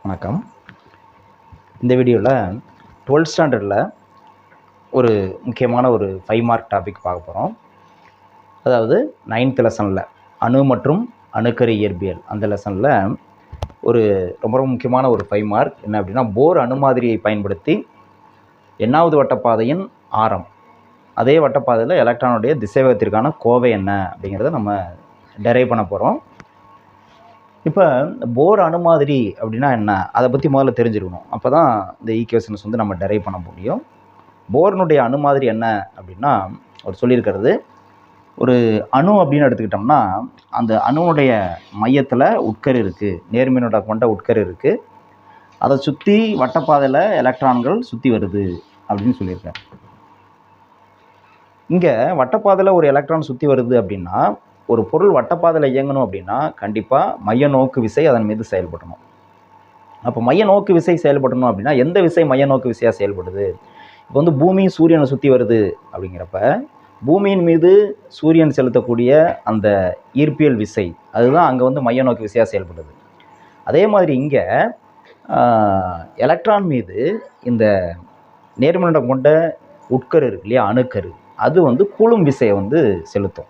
வணக்கம். இந்த வீடியோவில் 12th ஸ்டாண்டர்டில் ஒரு முக்கியமான ஒரு 5 மார்க் டாபிக் பார்க்க போகிறோம். அதாவது 9th லெசனில் அணு மற்றும் அணுக்கரு இயற்பியல் அந்த லெசனில் ஒரு ரொம்ப முக்கியமான ஒரு 5 மார்க் என்ன அப்படின்னா, போர் அணு மாதிரியை பயன்படுத்தி எண்ணாவது வட்டப்பாதையின் ஆரம், அதே வட்டப்பாதையில் எலக்ட்ரானுடைய திசைவேகத்திற்கான கோவை என்ன அப்படிங்கிறத நம்ம டெரைவ் பண்ண போகிறோம். இப்போ போர் அணு மாதிரி அப்படின்னா என்ன, அதை பற்றி முதல்ல தெரிஞ்சுக்கணும். அப்போ தான் இந்த ஈக்குவேஷன்ஸ் வந்து நம்ம டெரைவ் பண்ண முடியும். போர்னுடைய அணு மாதிரி என்ன அப்படின்னா, அவர் சொல்லியிருக்கிறது, ஒரு அணு அப்படின்னு எடுத்துக்கிட்டோம்னா அந்த அணுனுடைய மையத்தில் உட்கரு இருக்குது, நேர்மின்னூட்டம் கொண்ட உட்கரு இருக்குது. அதை சுற்றி வட்டப்பாதையில் எலக்ட்ரான்கள் சுற்றி வருது அப்படின்னு சொல்லியிருக்காரு. இங்கே வட்டப்பாதையில் ஒரு எலக்ட்ரான் சுற்றி வருது அப்படின்னா, ஒரு பொருள் வட்டப்பாதையில் இயங்கணும் அப்படின்னா கண்டிப்பாக மைய நோக்கு விசை அதன் மீது செயல்படணும். அப்போ மைய நோக்கு விசை செயல்படணும் அப்படின்னா எந்த விசை மைய நோக்கு விசையாக செயல்படுது? இப்போ வந்து பூமி சூரியனை சுற்றி வருது அப்படிங்கிறப்ப பூமியின் மீது சூரியன் செலுத்தக்கூடிய அந்த ஈர்ப்பியல் விசை அதுதான் அங்கே வந்து மைய நோக்கு விசையாக செயல்படுது. அதே மாதிரி இங்கே எலக்ட்ரான் மீது இந்த நேர்மின்னூட்டம் கொண்ட உட்கரு இருக்கு இல்லையா, அணுக்கரு, அது வந்து கூலும் விசையை வந்து செலுத்தும்.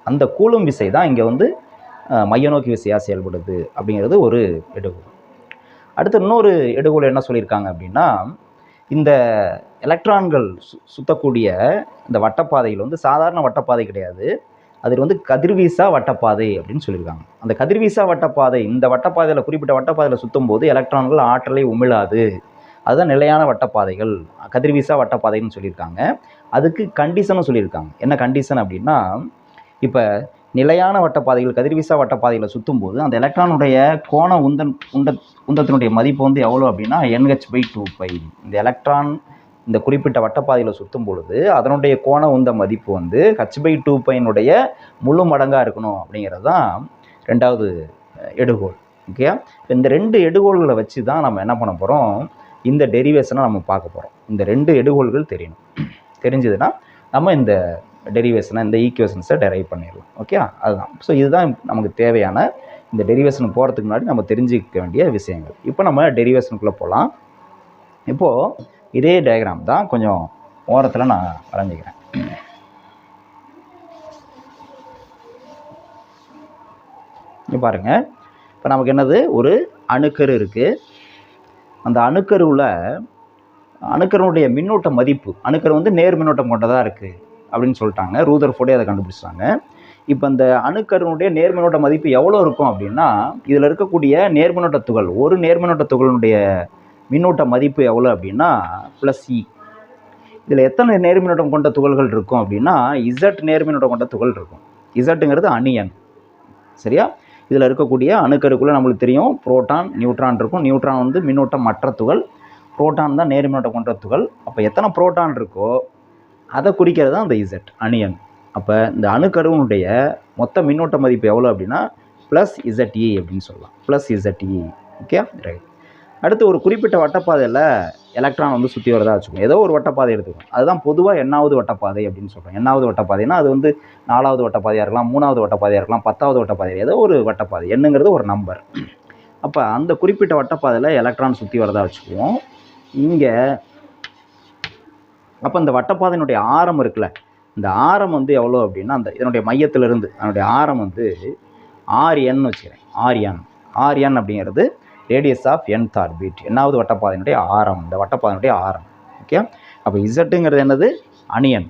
அந்த கூலும் விசை தான் இங்கே வந்து மைய நோக்கி விசையாக செயல்படுது அப்படிங்கிறது ஒரு எடுகோள். அடுத்து இன்னொரு எடுகோள் என்ன சொல்லியிருக்காங்க அப்படின்னா, இந்த எலக்ட்ரான்கள் சுற்றக்கூடிய இந்த வட்டப்பாதையில் வந்து சாதாரண வட்டப்பாதை கிடையாது, அதில் வந்து கதிர்வீசா வட்டப்பாதை அப்படின்னு சொல்லியிருக்காங்க. அந்த கதிர்வீசா வட்டப்பாதை, இந்த வட்டப்பாதையில் குறிப்பிட்ட வட்டப்பாதையில் சுற்றும் போது எலக்ட்ரான்கள் ஆற்றலை உமிழாது, அதுதான் நிலையான வட்டப்பாதைகள், கதிர்வீசா வட்டப்பாதைன்னு சொல்லியிருக்காங்க. அதுக்கு கண்டிஷனும் சொல்லியிருக்காங்க. என்ன கண்டிஷன் அப்படின்னா, இப்போ நிலையான வட்டப்பாதைகள் கதிர்வீசா வட்டப்பாதைகளை சுற்றும் போது அந்த எலக்ட்ரானுடைய கோண உந்தத்தினுடைய மதிப்பு வந்து எவ்வளோ அப்படின்னா NH/2π. இந்த எலக்ட்ரான் இந்த குறிப்பிட்ட வட்டப்பாதையில் சுற்றும் பொழுது அதனுடைய கோண உந்த மதிப்பு வந்து H/2π முழு மடங்காக இருக்கணும் அப்படிங்கிறது தான் ரெண்டாவது எடுகோள். ஓகே, இந்த ரெண்டு எடுகோள்களை வச்சு தான் நம்ம என்ன பண்ண போகிறோம், இந்த டெரிவேஷனை நம்ம பார்க்க போகிறோம். இந்த ரெண்டு எடுகோள்கள் தெரியணும். தெரிஞ்சதுன்னா நம்ம இந்த டெரிவேஷனை, இந்த ஈக்குவேஷன்ஸை டெரைவ் பண்ணிடலாம். ஓகே, அதுதான். ஸோ இதுதான் நமக்கு தேவையான, இந்த டெரிவேஷனுக்கு போகிறதுக்கு முன்னாடி நம்ம தெரிஞ்சிக்க வேண்டிய விஷயங்கள். இப்போ நம்ம டெரிவேஷனுக்குள்ளே போகலாம். இப்போது இதே டயக்ராம் தான் கொஞ்சம் ஓரத்தில் நான் வரைஞ்சிக்கிறேன். இங்கே பாருங்கள், இப்போ நமக்கு என்னது, ஒரு அணுக்கரு இருக்குது. அந்த அணுக்கருடைய மின்னூட்ட மதிப்பு, அணுக்கரு வந்து நேர் மின்னோட்டம் கொண்டதாக இருக்குது அப்படின்னு சொல்லிட்டாங்க. ரூதர்ஃபோர்டே அதை கண்டுபிடிச்சாங்க. இப்போ அந்த அணுக்கருனுடைய நேர்மின்னோட்ட மதிப்பு எவ்வளோ இருக்கும் அப்படின்னா, இதில் இருக்கக்கூடிய நேர்மின்னோட்ட துகள், ஒரு நேர்மின்னோட்ட துகளினுடைய மின்னூட்ட மதிப்பு எவ்வளோ அப்படின்னா +E. இதில் எத்தனை நேர்மின்னோட்டம் கொண்ட துகள்கள் இருக்கும் அப்படின்னா Z நேர்மின்னோட்டம் கொண்ட துகள் இருக்கும். Zங்கிறது அணியன், சரியா? இதில் இருக்கக்கூடிய அணுக்கருக்குள்ளே நம்மளுக்கு தெரியும் புரோட்டான், நியூட்ரான் இருக்கும். நியூட்ரான் வந்து மின்னூட்டம் மற்ற துகள், புரோட்டான் தான் நேர்மின்னோட்டம் கொண்ட துகள். அப்போ எத்தனை புரோட்டான் இருக்கோ அதை குறிக்கிறது தான் அந்த Z அணியன். அப்போ இந்த அணுக்கருவினுடைய மொத்த மின்னோட்ட மதிப்பு எவ்வளோ அப்படின்னா +ZE அப்படின்னு சொல்லலாம். +ZE. Okay, right. அடுத்து ஒரு குறிப்பிட்ட வட்டப்பாதையில் எலக்ட்ரான் வந்து சுற்றி வரதா வச்சுக்கோங்க. ஏதோ ஒரு வட்டப்பாதை எடுத்துக்கணும். அதுதான் பொதுவாக எண்ணாவது வட்டப்பாதை அப்படின்னு சொல்கிறோம். எண்ணாவது வட்டப்பாதைனா அது வந்து 4வது வட்டப்பாதையாக இருக்கலாம், 3வது வட்டப்பாதையாக இருக்கலாம், 10வது வட்டப்பாதை, ஏதோ ஒரு வட்டப்பாதை. எண்ணுங்கிறது ஒரு நம்பர். அப்போ அந்த குறிப்பிட்ட வட்டப்பாதையில் எலக்ட்ரான் சுற்றி வரதா வச்சுக்குவோம். இங்கே அப்போ இந்த வட்டப்பாதையினுடைய ஆரம் இருக்குல்ல, இந்த ஆரம் வந்து எவ்வளோ அப்படின்னா, அந்த இதனுடைய மையத்திலிருந்து அதனுடைய ஆரம் வந்து RN வச்சுக்கிறேன். RN அப்படிங்கிறது ரேடியஸ் ஆஃப் nth ஆர்பிட், எண்ணாவது வட்டப்பாதையினுடைய ஆரம், இந்த வட்டப்பாதையினுடைய ஆரம். ஓகே, அப்போ இசட்டுங்கிறது என்னது, அணியன்.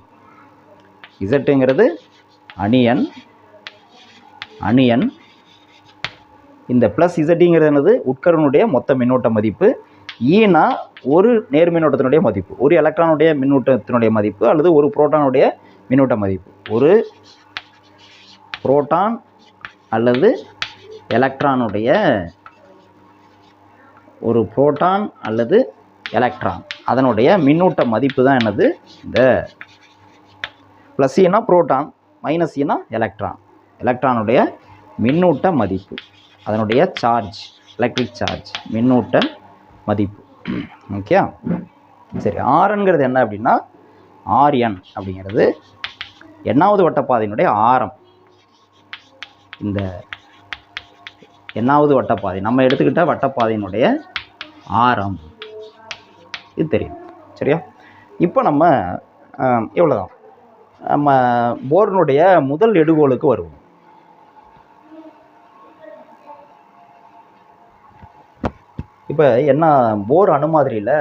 இசட்டுங்கிறது அணியன். இந்த +ZEங்கிறது என்னது, உட்கருனுடைய மொத்த மின்னோட்ட மதிப்பு. ஈனா ஒரு நேர்மின்னோட்டத்தினுடைய மதிப்பு, ஒரு எலக்ட்ரானுடைய மின்னூட்டத்தினுடைய மதிப்பு அல்லது ஒரு புரோட்டானுடைய மின்னூட்ட மதிப்பு. ஒரு புரோட்டான் அல்லது எலக்ட்ரான் அதனுடைய மின்னூட்ட மதிப்பு தான் என்னது, இந்த +Eனா புரோட்டான், -Eனா எலக்ட்ரானுடைய மின்னூட்ட மதிப்பு, அதனுடைய சார்ஜ், எலக்ட்ரிக் சார்ஜ், மின்னூட்ட மதிப்பு. ஓகே, சரி. RNங்கிறது என்ன அப்படின்னா, RN அப்படிங்கிறது எண்ணாவது வட்டப்பாதையினுடைய ஆரம். இந்த என்னாவது வட்டப்பாதை நம்ம எடுத்துக்கிட்டால் வட்டப்பாதையினுடைய ஆரம் இது தெரியும். சரியா? இப்போ நம்ம இவ்வளோதான். நம்ம போர்னுடைய முதல் எடுகோலுக்கு வருவோம். இப்போ என்ன, போர் அணுமாதிரியில்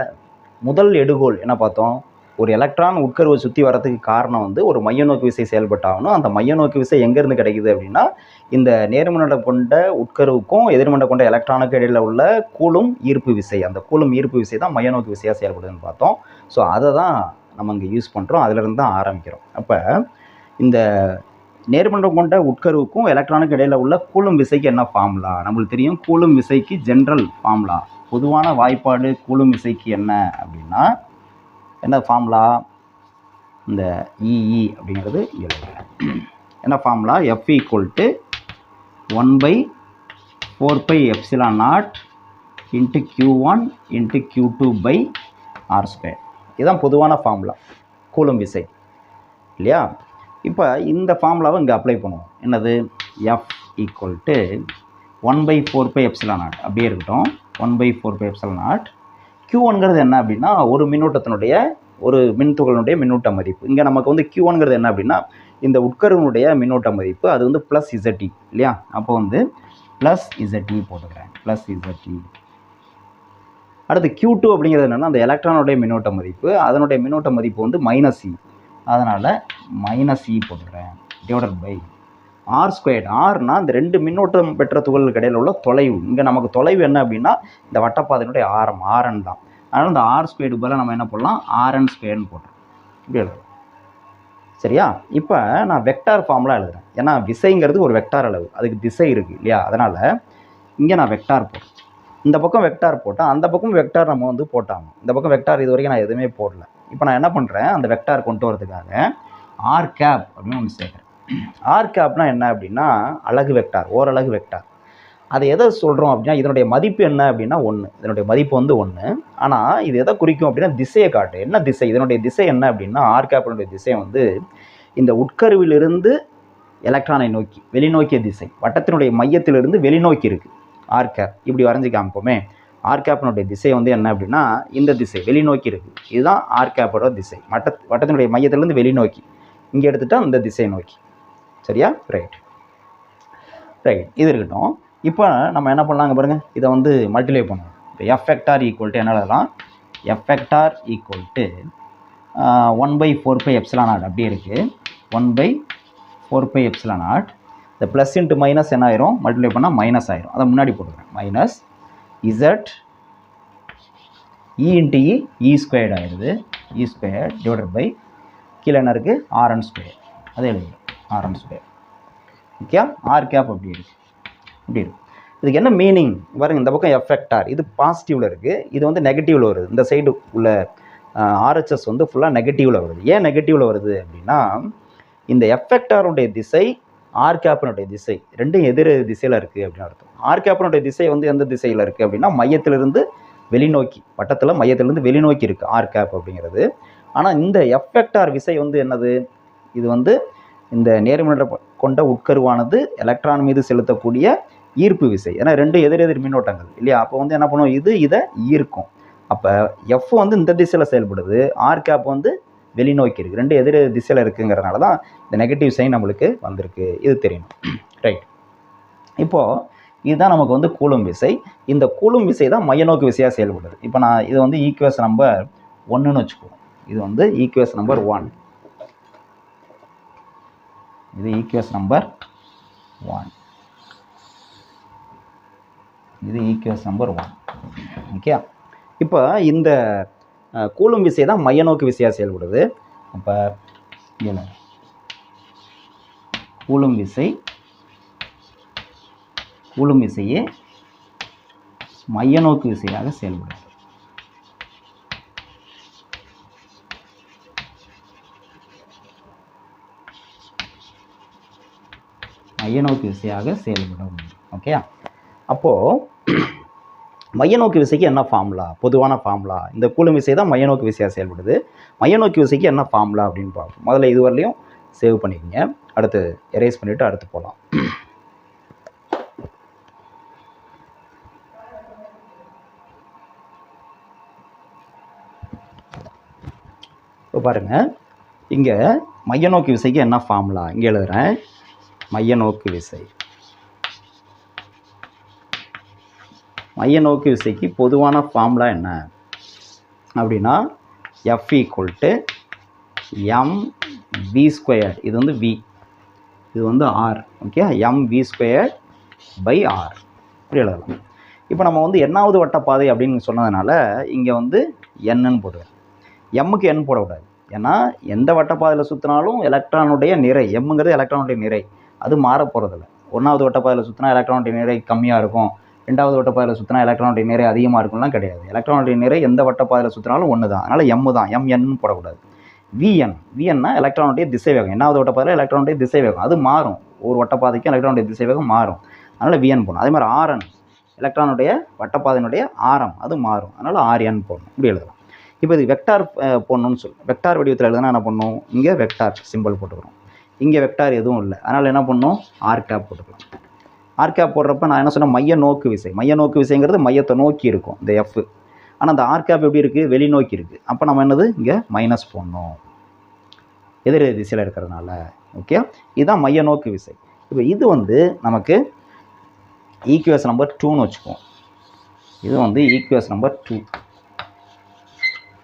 முதல் எடுகோல் என்ன பார்த்தோம்? ஒரு எலக்ட்ரான் உட்கருவை சுற்றி வரதுக்கு காரணம் வந்து ஒரு மைய நோக்கு விசை செயல்பட்டாகணும். அந்த மைய நோக்கு விசை எங்கேருந்து கிடைக்குது அப்படின்னா, இந்த நேர்மண்டலம் கொண்ட உட்கருவுக்கும் எதிர்மண்டலம் கொண்ட எலக்ட்ரானுக்கு இடையில் உள்ள கூலும் ஈர்ப்பு விசை, அந்த கூலும் ஈர்ப்பு விசை தான் மைய நோக்கு விசையாக செயல்படுதுன்னு பார்த்தோம். ஸோ அதை தான் நம்ம இங்கே யூஸ் பண்ணுறோம், அதிலிருந்து தான் ஆரம்பிக்கிறோம். அப்போ இந்த நேர்மண்டலம் கொண்ட உட்கருவுக்கும் எலக்ட்ரானுக்கு இடையில் உள்ள கூலும் விசைக்கு என்ன ஃபார்முலா? நம்மளுக்கு தெரியும், கூலும் விசைக்கு ஜென்ரல் ஃபார்முலா, பொதுவான வாய்ப்பாடு கூலும் விசைக்கு என்ன அப்படின்னா, என்ன ஃபார்முலா? இந்த இஇ அப்படிங்கிறது என்ன ஃபார்முலா? F = 1/4πε0 × Q1 × Q2/R². இதுதான் பொதுவான ஃபார்முலா கூலும் விசை இல்லையா? இப்போ இந்த ஃபார்முலாவை இங்கே அப்ளை பண்ணுவோம். என்னது? F = 1/4πε0 அப்படியே இருக்கட்டும். 1/4πε0. Q1ங்கிறது என்ன அப்படின்னா, ஒரு மின்னூட்டத்தினுடைய, ஒரு மின்துகளினுடைய மின்னூட்ட மதிப்பு. இங்கே நமக்கு வந்து Q1ங்கிறது என்ன அப்படின்னா, இந்த உட்கருவினுடைய மின்னூட்ட மதிப்பு, அது வந்து +ZE இல்லையா? அப்போ வந்து +ZE போட்டுக்கிறேன், +ZE. அடுத்து Q2 அப்படிங்கிறது என்னென்னா, அந்த எலக்ட்ரானுடைய மின்னூட்ட மதிப்பு, அதனுடைய மின்னூட்ட மதிப்பு வந்து -E, அதனால் -E போட்டுக்கிறேன், /R². ஆர்னா இந்த ரெண்டு மின்னோட்டம் பெற்ற துகள்களுக்கு இடையில் உள்ள தொலைவு. இங்கே நமக்கு தொலைவு என்ன அப்படின்னா, இந்த வட்டப்பாதையினுடைய ஆரம் Rn தான். அதனால் இந்த R² பதிலாக நம்ம என்ன பண்ணலாம்? Rn² போட்டுறோம். இப்படி எழுதுறோம். சரியா? இப்போ நான் வெக்டார் ஃபார்முலா எழுதுறேன். ஏன்னா விசைங்கிறது ஒரு வெக்டார் அளவு, அதுக்கு திசை இருக்குது இல்லையா? அதனால் இங்கே நான் வெக்டார் போடுறேன். இந்த பக்கம் வெக்டார் போட்டால் அந்த பக்கம் வெக்டார் நம்ம வந்து போட்டாங்க. இந்த பக்கம் வெக்டார் இது வரைக்கும் நான் எதுவுமே போடல. இப்போ நான் என்ன பண்ணுறேன், அந்த வெக்டார் கொண்டு வரதுக்காக r கேப் அப்படின்னு ஒன்று சேர்க்குறேன். r கேப்னா என்ன அப்படின்னா, அலகு வெக்டார், ஓரலகு வெக்டார். அதை எதை சொல்கிறோம் அப்படின்னா, இதனுடைய மதிப்பு என்ன அப்படின்னா 1. இதனுடைய மதிப்பு வந்து 1. ஆனால் இது எதை குறிக்கும் அப்படின்னா, திசையை காட்டு. என்ன திசை? இதனுடைய திசை என்ன அப்படின்னா, r கேப்பினுடைய திசை வந்து இந்த உட்கருவிலிருந்து எலக்ட்ரானை நோக்கி வெளிநோக்கிய திசை, வட்டத்தினுடைய மையத்திலிருந்து வெளிநோக்கி இருக்குது r கேப். இப்படி வரைஞ்சி காமிப்போமே, r கேப்பினுடைய திசை வந்து என்ன அப்படின்னா, இந்த திசை வெளிநோக்கி இருக்குது. இதுதான் r கேப்போட திசை, வட்டத்தினுடைய மையத்திலிருந்து வெளிநோக்கி. இங்கே எடுத்துட்டால் இந்த திசை நோக்கி. சரியா? ரைட். இது இருக்கட்டும். இப்போ நம்ம என்ன பண்ணலாங்க பாருங்கள், இதை வந்து மல்டிப்ளை பண்ணுவோம். இப்போ F வெக்டார் = என்ன எழுதலாம்? F வெக்டார் = 1/4πε0 அப்படியே இருக்குது. 1/4πε0. இந்த ப்ளஸ் இன்ட்டு மைனஸ் என்ன ஆயிரும்? மல்டிப்ளை பண்ணால் மைனஸ் ஆயிரும். அதை முன்னாடி போட்டுக்கிறேன். -Z E × E² ஆயிடுது. E² கீழே என்ன இருக்குது? Rn². அதை எழுதிடும், Rn². ஓகே, r கேப் அப்படி இருக்குது. இப்படி இருக்குது. இதுக்கு என்ன மீனிங் பாருங்கள். இந்த பக்கம் F வெக்டார் இது பாசிட்டிவில் இருக்குது, இது வந்து நெகட்டிவில் வருது. இந்த சைடு உள்ள RHS வந்து ஃபுல்லாக நெகட்டிவில் வருது. ஏன் நெகட்டிவில் வருது அப்படின்னா, இந்த F வெக்டாருடைய திசை r கேப்பினுடைய திசை ரெண்டும் எதிர் திசையில் இருக்குது அப்படின்னு அர்த்தம். r கேப்பினுடைய திசை வந்து எந்த திசையில் இருக்குது அப்படின்னா, மையத்திலிருந்து வெளிநோக்கி, வட்டத்தில் மையத்திலிருந்து வெளிநோக்கி இருக்குது r கேப் அப்படிங்கிறது. ஆனால் இந்த F வெக்டார் விசை வந்து என்னது? இது வந்து இந்த நேர்மண்டலம் கொண்ட உட்கருவானது எலக்ட்ரான் மீது செலுத்தக்கூடிய ஈர்ப்பு விசை. ஏன்னா ரெண்டு எதிரெதிர் மின்னோட்டங்கள் இல்லையா? அப்போ வந்து என்ன பண்ணுவோம், இதை ஈர்க்கும். அப்போ F வந்து இந்த திசையில் செயல்படுது, r கேப் வந்து வெளிநோக்கி இருக்குது, ரெண்டு எதிர் திசையில் இருக்குங்கிறதுனால தான் இந்த நெகட்டிவ் சைன் நம்மளுக்கு வந்திருக்கு. இது தெரியணும். ரைட். இப்போது இதுதான் நமக்கு வந்து கூலும் விசை. இந்த கூலும் விசை தான் மையநோக்கு விசையாக செயல்படுது. இப்போ நான் இது வந்து ஈக்குவேஷன் நம்பர் 1ன்னு வச்சுக்குவோம். இது வந்து ஈக்குவேஷன் நம்பர் 1. இது ஈக்குவேஷன் நம்பர் 1. இது ஈக்குவேஷன் நம்பர் 1. ஓகே. இப்போ இந்த கூலும் விசை தான் மையநோக்கு விசையாக செயல்படுது. அப்போ கூலும் விசையே மையநோக்கு விசையாக செயல்படுது. மையநோக்கு விசையாக செயல்படும். ஓகே. அப்போது மையநோக்கு விசைக்கு என்ன ஃபார்முலா? பொதுவான ஃபார்முலா. இந்த கூலும் விசை தான் மையநோக்கு விசையாக செயல்படுது. மையநோக்கு விசைக்கு என்ன ஃபார்முலா அப்படின்னு பார்ப்போம். முதல்ல இதுவரையிலையும் சேவ் பண்ணிக்கோங்க. அடுத்து எரேஸ் பண்ணிவிட்டு அடுத்து போகலாம். இப்போ பாருங்கள், இங்கே மைய நோக்கி விசைக்கு என்ன ஃபார்முலா இங்கே எழுதுகிறேன். மைய நோக்கி விசைக்கு பொதுவான ஃபார்முலா என்ன அப்படின்னா F = mv². இது வந்து v, இது வந்து r. ஓகே, mv²/r இப்படி எழுதலாம். இப்போ நம்ம வந்து என்னாவது வட்டப்பாதை அப்படின்னு சொன்னதுனால இங்கே வந்து என்னன்னு போடுவேன். எம்முக்கு n போடக்கூடாது. ஏன்னா எந்த வட்டப்பாதையில் சுற்றினாலும் எலக்ட்ரானுடைய நிறை, எம்ங்கிறது எலக்ட்ரானுடைய நிறை, அது மாற போகிறதில்ல. ஒன்றாவது வட்டப்பாதையில் சுற்றினா எலக்ட்ரானுடைய நிறை கம்மியாக இருக்கும், ரெண்டாவது வட்டப்பாதையில் சுற்றினா எலக்ட்ரானுடைய நிறை அதிகமாக இருக்கும்லாம் கிடையாது. எலக்ட்ரானுடைய நிறை எந்த வட்டப்பாதையில் சுற்றினாலும் ஒன்று தான். அதனால் எம் தான், mn போடக்கூடாது. விஎன்னா எலக்ட்ரானுடைய திசைவேகம். என்னாவது வட்டப்பாதையில் எலக்ட்ரானுடைய திசைவேகம் அது மாறும், ஒரு வட்டப்பாதைக்கும் எலக்ட்ரானுடைய திசைவேகம் மாறும், அதனால் விஎன் போடணும். அதே மாதிரி ஆர்என் எலக்ட்ரானுடைய வட்டப்பாதையினுடைய ஆரம் அது மாறும், அதனால் ஆர்என் போடணும். இப்படி எழுதலாம். இப்போ இது வெக்டார் போடணும்னு சொல்லி வெக்டார் வடிவத்தில் எழுதுனா என்ன பண்ணணும், இங்கே வெக்டார் சிம்பிள் போட்டுக்கிறோம், இங்கே வெக்டார் எதுவும் இல்லை, அதனால் என்ன பண்ணணும், ஆர் கேப் போட்டுக்கலாம். ஆர் கேப் போடுறப்ப நான் என்ன சொன்னேன், மைய நோக்கு விசைங்கிறது மையத்தை நோக்கி இருக்கும் இந்த எஃப். ஆனால் அந்த ஆர் கேப் எப்படி இருக்குது, வெளிநோக்கி இருக்குது. அப்போ நம்ம என்னது இங்கே மைனஸ் போடணும், எதிர் திசையில் இருக்கிறதுனால. ஓகே, இதுதான் மைய நோக்கு விசை. இப்போ இது வந்து நமக்கு ஈக்குவேஷன் நம்பர் 2ன்னு வச்சுக்குவோம். இது வந்து ஈக்குவேஷன் நம்பர் 2.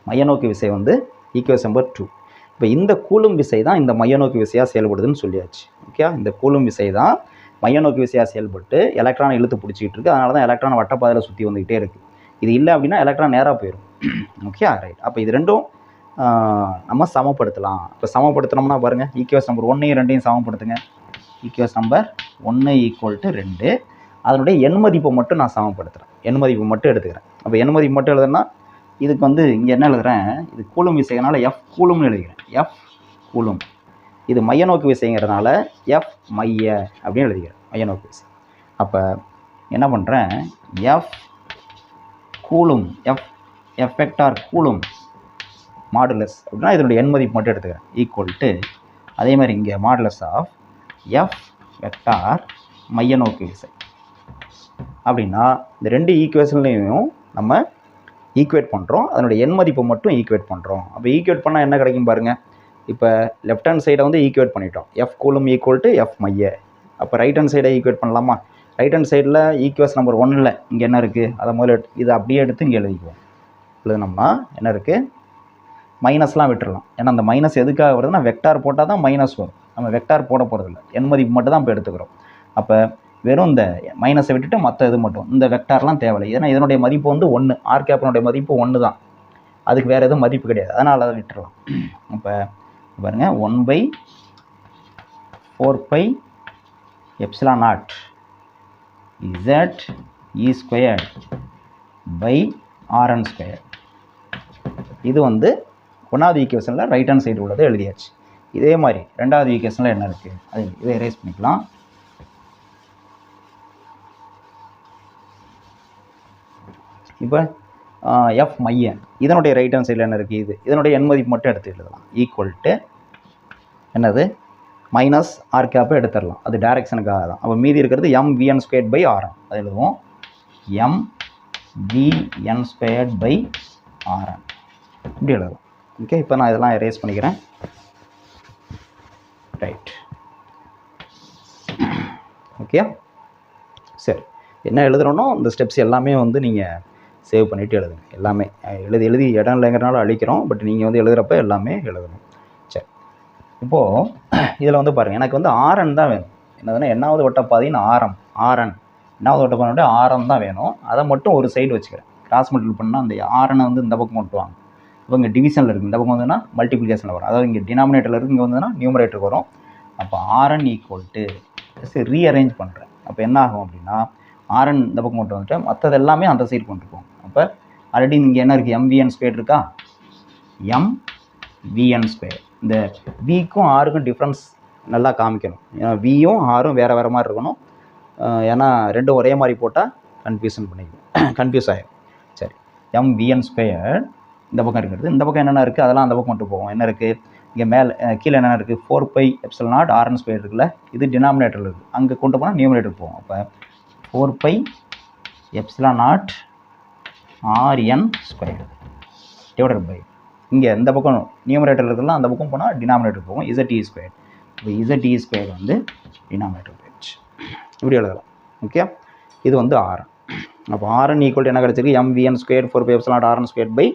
மைய நோக்கு விசை வந்து ஈக்குவேஷன் நம்பர் 2. இப்போ இந்த கூலும் விசை தான் இந்த மைய நோக்கு விசையாக செயல்படுதுன்னு சொல்லியாச்சு. ஓகே, இந்த கூலும் விசை தான் மைய நோக்கு விசையாக செயல்பட்டு எலக்ட்ரானை இழுத்து பிடிச்சிக்கிட்டு இருக்குது. அதனால தான் எலக்ட்ரான் வட்டப்பாதையில் சுற்றி வந்துக்கிட்டே இருக்குது. இது இல்லை அப்படின்னா எலக்ட்ரான் நேராக போயிடும். Okay, right. அப்போ இது ரெண்டும் நம்ம சமப்படுத்தலாம். இப்போ சமப்படுத்தினோம்னா பாருங்கள், ஈக்குவேஷன் நம்பர் 1 2 சமப்படுத்துங்க. Equation number 1 = 2. அதனுடைய எண் மதிப்பை மட்டும் நான் சமப்படுத்துகிறேன், எண் மதிப்பு மட்டும் எடுத்துக்கிறேன். அப்போ எண் மதிப்பு மட்டும் எழுதுனா இதுக்கு வந்து இங்கே என்ன எழுதுகிறேன், இது கூலும் விசைனால எஃப் கூலும்னு எழுதுகிறேன். F coulomb. இது மைய நோக்கு விசைங்கிறதுனால எஃப் மைய அப்படின்னு எழுதுகிறேன், மைய நோக்கு விசை. அப்போ என்ன பண்ணுறேன், F coulomb, F vector coulomb modulus அப்படின்னா இதனுடைய எண் மதிப்பு மட்டும் எடுத்துக்கிறேன். ஈக்குவல் அதே மாதிரி இங்கே மாடுலஸ் ஆஃப் எஃப் வெக்டார் மைய நோக்கு விசை அப்படின்னா இந்த ரெண்டு ஈக்குவேஷன்லையும் நம்ம ஈக்குவேட் பண்ணுறோம், அதனுடைய எண் மதிப்பை மட்டும் ஈக்குவேட் பண்ணுறோம். அப்போ ஈக்குவேட் பண்ணால் என்ன கிடைக்கும் பாருங்கள். இப்போ லெஃப்ட் ஹேண்ட் சைடை வந்து ஈக்குவேட் பண்ணிட்டோம், எஃப் கூலும் = எஃப் மைய. அப்போ ரைட் ஹேண்ட் சைடை ஈக்குவேட் பண்ணலாமா. ரைட் ஹேண்ட் சைடில் ஈக்குவேஷன் நம்பர் 1ல் இங்கே என்ன இருக்குது, அதை முதல்ல இதை அப்படியே எடுத்து இங்கே எழுதிக்குவோம். எழுதுனோம்னா என்ன இருக்குது, மைனஸ்லாம் விட்டுடலாம். ஏன்னா அந்த மைனஸ் எதுக்காக வருதுன்னா வெக்டார் போட்டால் தான் மைனஸ் வரும். நம்ம வெக்டார் போட போகிறதில்ல, எண் மதிப்பு மட்டும் தான் இப்போ எடுத்துக்கிறோம். அப்போ வெறும் இந்த மைனஸை விட்டுட்டு மற்ற இது மட்டும், இந்த வெக்டார்லாம் தேவையில்லை. ஏன்னா இதனுடைய மதிப்பு வந்து 1, ஆர் கேப்பினுடைய மதிப்பு 1 தான், அதுக்கு வேறு எதுவும் மதிப்பு கிடையாது, அதனால் அதை விட்டுடலாம். இப்போ பாருங்கள், 1/4πε0 ZE²/Rn². இது வந்து ஒன்றாவது ஈக்குவேஷனில் ரைட் ஹேண்ட் சைடு உள்ளதை எழுதியாச்சு. இதே மாதிரி ரெண்டாவது ஈக்குவேஷனில் என்ன இருக்குது, அது இதை எரேஸ் பண்ணிக்கலாம். இப்போ எஃப் மைய, இதனுடைய ரைட் ஹேண்ட் சைடில் என்ன இருக்குது, இதனுடைய எண் மதிப்பு மட்டும் எடுத்து எழுதலாம். ஈக்குவல் என்னது, மைனஸ் ஆர் கேப்பை எடுத்துடலாம், அது டைரக்ஷனுக்காக தான். அப்போ மீதி இருக்கிறது mvn²/Rn, அது எழுதுவோம் mvn²/Rn இப்படி எழுதலாம். ஓகே, இப்போ நான் இதெல்லாம் எரேஸ் பண்ணிக்கிறேன். Right, okay. சரி, என்ன எழுதுகிறோனோ இந்த ஸ்டெப்ஸ் எல்லாமே வந்து நீங்கள் சேவ் பண்ணிவிட்டு எழுதுங்க. எல்லாமே எழுதி இடம் இல்லைங்கிறனால அழிக்கிறோம், பட் நீங்கள் வந்து எழுதுகிறப்ப எல்லாமே எழுதணும். சரி, இப்போது இதில் வந்து பாருங்கள், எனக்கு வந்து ஆர்என் தான் வேணும். என்னதுன்னா என்னாவது வட்டப்பாதையின் ஆரம், ஆர்என் என்னாவது வட்டப்பாதையோட ஆரம் தான் வேணும். அதை மட்டும் ஒரு சைடு வச்சுக்கிறேன். கிராஸ் மல்டிபிள் பண்ணால் அந்த ஆர்எனை வந்து இந்த பக்கம் மட்டும் வாங்க. இப்போ இங்கே டிவிஷனில் இருக்குது, இந்த பக்கம் வந்துன்னா மல்டிப்ளிகேஷனில் வரும். அதாவது இங்கே டினாமினேட்டரில் இருக்குது, இங்கே வந்துன்னா நியூமரேட்டருக்கு வரும். அப்போ ஆர்என் = ரீஅரேஞ்ச் பண்ணுறேன். அப்போ என்ன ஆகும் அப்படின்னா ஆர்என் இந்த பக்கம் மட்டும் வந்துட்டு மற்றது எல்லாமே அந்த சைடு கொண்டுருப்போம். அப்போ ஆல்ரெடி இங்கே என்ன இருக்குது, mvn² இருக்கா, mvn². இந்த விக்கும் ஆருக்கும் டிஃப்ரென்ஸ் நல்லா காமிக்கணும். ஏன்னா வியும் ஆரும் வேறு வேறு மாதிரி இருக்கணும். ஏன்னா ரெண்டும் ஒரே மாதிரி போட்டால் கன்ஃபியூஸ் ஆகிடும். சரி, mvn² இந்த பக்கம் இருக்கிறது, இந்த பக்கம் என்னென்ன இருக்குது அதெல்லாம் அந்த பக்கம் மட்டும் போவோம். என்ன இருக்குது இங்கே மேலே கீழே என்னென்ன இருக்குது, 4πε0 Rn² இருக்குல்ல, இது டினாமினேட்டரில் இருக்குது, அங்கே கொண்டு போனால் நியூமரேட்டர் போவோம். அப்போ 4πε0 Rn² இங்கே இந்த பக்கம் நியூமரேட்டர் இருக்கலாம், அந்த பக்கம் போனால் டினாமினேட்டர் போகும், ZE ஸ்கொயர். இப்போ ZE ஸ்கொயர் வந்து டினாமினேட்டர் போயிடுச்சு. இப்படி எழுதலாம். ஓகே, இது வந்து ஆரம். அப்போ ஆர்என் ஈக்குவல் என்ன கிடச்சிருக்கு? MVN square 4πε0 RN square by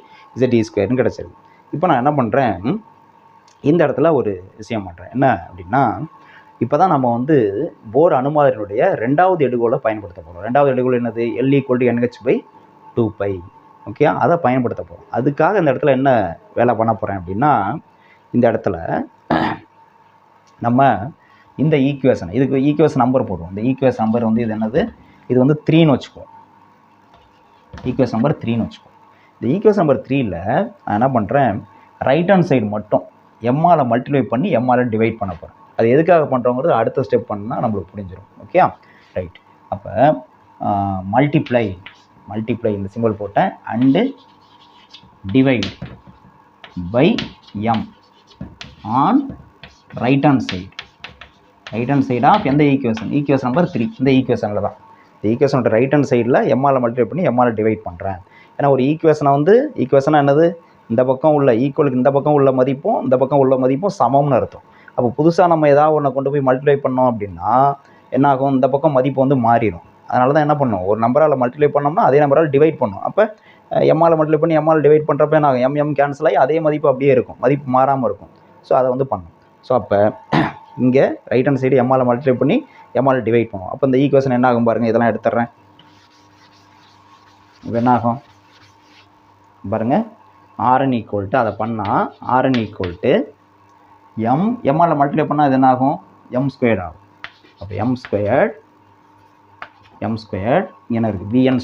ZE ஸ்கொயர்னு கிடச்சிருக்கு. இப்போ நான் என்ன பண்ணுறேன், இந்த இடத்துல ஒரு விஷயம் பண்ணுறேன். என்ன அப்படின்னா, இப்போ தான் நம்ம வந்து போர் அணுமாதிரியினுடைய ரெண்டாவது எடுகோலை பயன்படுத்த போகிறோம். ரெண்டாவது எடுகோல் என்னது? L = NH/2π. ஓகே, அதை பயன்படுத்த போகிறோம். அதுக்காக இந்த இடத்துல என்ன வேலை பண்ண போகிறேன் அப்படின்னா, இந்த இடத்துல நம்ம இந்த ஈக்குவேஷன், இதுக்கு ஈக்குவேஷன் நம்பர் போடுவோம். இந்த ஈக்குவேஷன் நம்பர் வந்து இது என்னது? இது வந்து 3ன்னு வச்சுக்குவோம். ஈக்குவேஷன் நம்பர் 3ன்னு வச்சுக்குவோம். இந்த ஈக்குவேஷன் நம்பர் 3ல் நான் என்ன பண்ணுறேன், ரைட் ஹேண்ட் சைடு மட்டும் எம்மால் மல்டிப்ளை பண்ணி எம்மால் டிவைட் பண்ண போகிறேன். அது எதுக்காக பண்ணுறோங்கிறது அடுத்த ஸ்டெப் பண்ணால் நம்மளுக்கு புரிஞ்சிடும். Okay, right. அப்போ மல்டிப்ளை இந்த சிம்பிள் போட்டேன், and divide by M on right hand side of எந்த ஈக்குவேஷன்? Equation number 3. இந்த ஈக்குவேஷனில் தான், இந்த ஈக்குவேஷனோட ரைட் ஹேண்ட் சைடில் எம்மால் மல்டிப்ளை பண்ணி எம்மால் டிவைட் பண்ணுறேன். ஏன்னா ஒரு ஈக்குவேஷனை வந்து, ஈக்குவேஷனாக என்னது? இந்த பக்கம் உள்ள ஈக்குவலுக்கு இந்த பக்கம் உள்ள மதிப்பும் இந்த பக்கம் உள்ள மதிப்பும் சமம்னு அர்த்தம். அப்போ புதுசாக நம்ம ஏதாவது ஒன்று கொண்டு போய் மல்டிப்ளை பண்ணோம் அப்படின்னா என்ன ஆகும்? இந்த பக்கம் மதிப்பு வந்து மாறிடும். அதனால தான் என்ன பண்ணணும், ஒரு நம்பரால் மல்டிப்ளை பண்ணோம்னா அதே நம்பரால் டிவைட் பண்ணணும். அப்போ எம்மால் மல்டிப்ளை பண்ணி எம்மால் டிவைட் பண்ணுறப்ப என்ன ஆகும்? எம் கேன்சல் ஆகி அதே மதிப்பு அப்படியே இருக்கும், மதிப்பு மாறாமல் இருக்கும். ஸோ அதை வந்து பண்ணணும். ஸோ அப்போ இங்கே ரைட் ஹேண்ட் சைடு எம்மால் மல்டிப்ளை பண்ணி எம்மால் டிவைட் பண்ணுவோம். அப்போ இந்த ஈக்குவேஷன் என்ன ஆகும் பாருங்கள், இதெல்லாம் எடுத்துட்றேன். இப்போ என்ன ஆகும் பாருங்கள், RN = அதை பண்ணால் RN = எம்மால் மல்டிப்ளை பண்ணால் இது என்ன ஆகும்? M ஸ்கொயர்ட் ஆகும். அப்போ M ஸ்கொயர்ட் என்ன இருக்குது? VN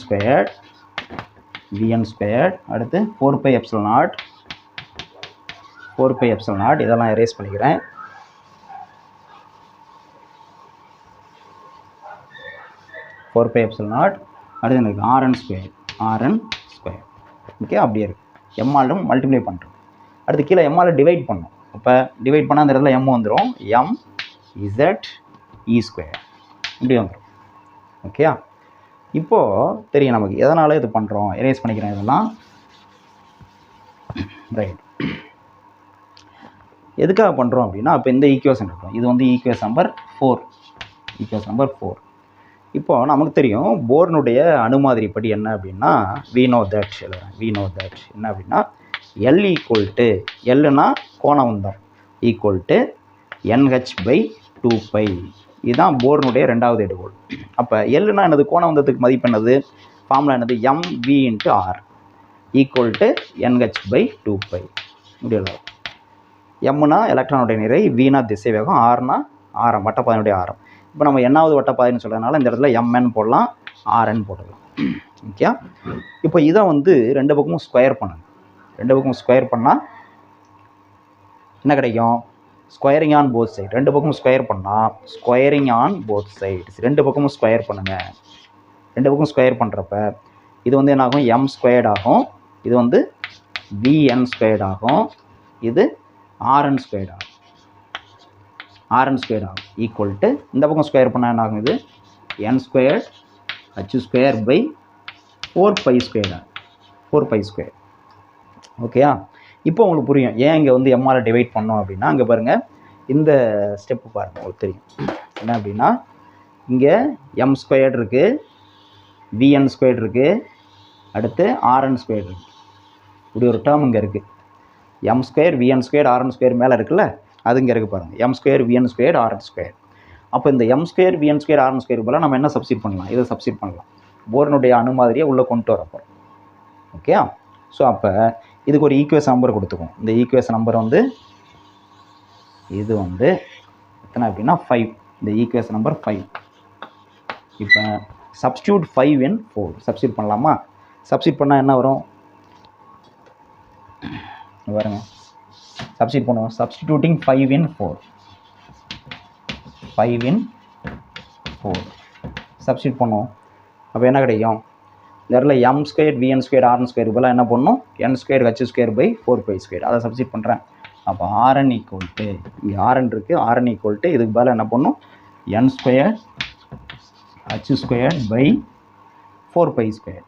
ஸ்கொயர்ட் அடுத்து 4πε0 இதெல்லாம் எரேஸ் பண்ணிக்கிறேன். 4πε0 அடுத்து எனக்கு RN ஸ்கொயர். ஓகே, அப்படியே இருக்குது. எம்மாலும் மல்டிப்ளை பண்ணுறோம். அடுத்து கீழே எம்மால் டிவைட் பண்ணோம். இப்போ டிவைட் பண்ணால் அந்த இடத்துல M வந்துடும், MZE ஸ்கொயர் இப்படி வந்துடும். ஓகே, இப்போது தெரியும் நமக்கு எதனால் இது பண்ணுறோம். எரேஸ் பண்ணிக்கிறேன் இதெல்லாம். ரைட், எதுக்காக பண்ணுறோம் அப்படின்னா, இப்போ இந்த ஈக்குவேஷன் இருக்கும், இது வந்து ஈக்குவேஷன் நம்பர் 4. இப்போது நமக்கு தெரியும் போர்னுடைய அணுமாதிரி படி என்ன அப்படின்னா, we know that என்ன அப்படின்னா, L = Lனா கோணவுந்தம் =NH/2π. இதுதான் போர்னுடைய ரெண்டாவது எடுகோல். அப்போ Lனா என்னது? கோணவுந்தத்துக்கு மதிப்பு என்னது? ஃபார்முலா என்னது? MV × R = NH/2π. இப்படி எழுதலாம். எம்னா எலக்ட்ரானுடைய நிறை, வீணா திசை வேகம், ஆர்னா ஆரம், வட்டப்பாதையினுடைய ஆரம். இப்போ நம்ம என்னாவது வட்டப்பாதைன்னு சொல்கிறதுனால இந்த இடத்துல MN போடலாம், RN போடலாம். ஓகே, இப்போ இதை வந்து ரெண்டு பக்கமும் ஸ்கொயர் பண்ணணும். ரெண்டு பக்கமும் ஸ்கொயர் பண்ணால் என்ன கிடைக்கும்? Squaring on both side. ரெண்டு பக்கமும் ஸ்கொயர் பண்ணால் ஸ்கொயரிங் ஆன் போத் சைட்ஸ். ரெண்டு பக்கமும் ஸ்கொயர் பண்ணுங்கள். ரெண்டு பக்கம் ஸ்கொயர் பண்ணுறப்ப இது வந்து என்ன ஆகும்? M ஸ்கொயர்ட் ஆகும். இது வந்து VN ஸ்கொயர்ட் ஆகும். இது RN ஸ்கொயர்ட் ஆகும். ஈக்குவல் டு இந்த பக்கம் ஸ்கொயர் பண்ணால் என்ன ஆகும்? இது N square H square by 4π square. ஓகேயா? இப்போ உங்களுக்கு புரியும் ஏன் இங்கே வந்து எம்ஆல் டிவைட் பண்ணோம் அப்படின்னா, அங்கே பாருங்கள், இந்த ஸ்டெப்பு பாருங்கள், உங்களுக்கு தெரியும் என்ன அப்படின்னா, இங்கே M ஸ்கொயர்ட் இருக்குது, VN ஸ்கொயர்ட் இருக்குது, அடுத்து RN ஸ்கொயர்ட் இருக்குது. இப்படி ஒரு டேர்ம் இங்கே இருக்குது. M square VN square RN square மேலே இருக்குல்ல, அது இங்கே இருக்குது பாருங்கள். M square VN square RN square. அப்போ இந்த M square VN square RN square போல் நம்ம என்ன சப்ஸ்டிட் பண்ணலாம்? இதை சப்ஸ்டிட் பண்ணலாம். போர்னுடைய அணு மாதிரியை உள்ளே கொண்டு வரப்போம். ஓகே, ஸோ அப்போ இதுக்கு ஒரு ஈக்குவேஷன் நம்பர் கொடுத்துக்குவோம். இந்த ஈக்குவேஷன் நம்பர் வந்து இது வந்து எத்தனை அப்படின்னா 5. இந்த ஈக்குவேஷன் நம்பர் 5. இப்போ சப்ஸ்டியூட் 5 in 4 சப்ஸ்டியூட் பண்ணலாமா? சப்ஸ்டியூட் பண்ணால் என்ன வரும் பாருங்க, சப்ஸ்டியூட் பண்ணுவோம். சப்ஸ்டியூட்டிங் 5 in 4 சப்ஸ்டியூட் பண்ணுவோம். அப்போ என்ன கிடைக்கும்? இந்த இடத்துல M square VN square RN square இப்போலாம் என்ன பண்ணணும்? N square H square by 4π square. அதை சப்ஸ்டியூட் பண்ணுறேன். அப்போ RN = இங்கே RN இருக்குது, RN = இதுக்கு பதிலாக என்ன பண்ணணும்? N square H square by 4π square